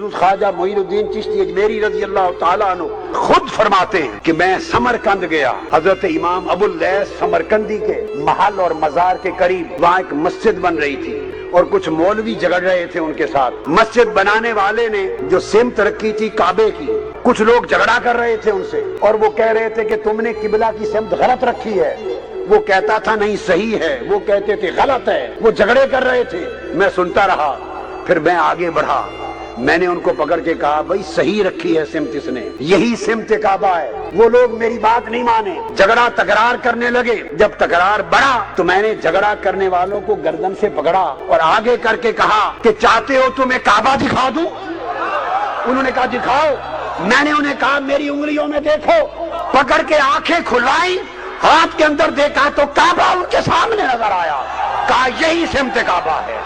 خواجہ معین الدین چشتی اجمیری رضی اللہ تعالیٰ عنہ خود فرماتے ہیں کہ میں سمرقند گیا، حضرت امام ابو اللیث سمرقندی کے محل اور مزار کے قریب وہاں ایک مسجد بن رہی تھی اور کچھ مولوی جھگڑ رہے تھے ان کے ساتھ۔ مسجد بنانے والے نے جو سمت رکھی تھی کعبے کی، کچھ لوگ جھگڑا کر رہے تھے ان سے اور وہ کہہ رہے تھے کہ تم نے قبلہ کی سمت غلط رکھی ہے، وہ کہتا تھا نہیں صحیح ہے، وہ کہتے تھے غلط ہے، وہ جھگڑے کر رہے تھے۔ میں سنتا رہا، پھر میں آگے بڑھا، میں نے ان کو پکڑ کے کہا بھائی صحیح رکھی ہے سمت، اس نے یہی سمت کعبہ ہے۔ وہ لوگ میری بات نہیں مانے، جھگڑا تکرار کرنے لگے۔ جب تکرار بڑھا تو میں نے جھگڑا کرنے والوں کو گردن سے پکڑا اور آگے کر کے کہا کہ چاہتے ہو تمہیں کعبہ دکھا دوں؟ انہوں نے کہا دکھاؤ۔ میں نے انہیں کہا میری انگلیوں میں دیکھو، پکڑ کے آنکھیں کھلوائی، ہاتھ کے اندر دیکھا تو کعبہ ان کے سامنے نظر آیا، کہا یہی سمت کعبہ ہے۔